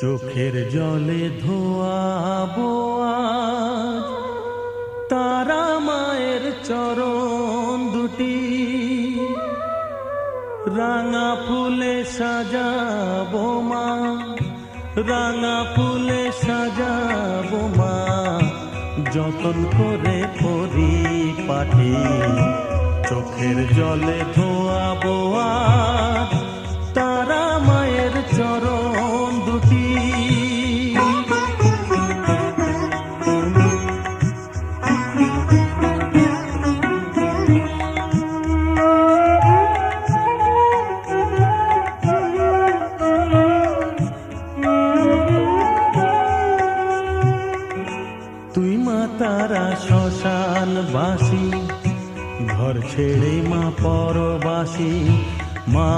চোখের জলে ধোয়াবো আজ তারা মায়ের চরণ দুটি, রাঙা ফুলে সাজাবো মা, রাঙা ফুলে সাজাবো মা, যতন করে পরিপাটি। চোখের জলে ধোয়াবো আজ তারা মায়ের চরণ দুটি। তুই মা তারা শ্মশানবাসী, ঘর ছেড়ে মা পরবাসী, মা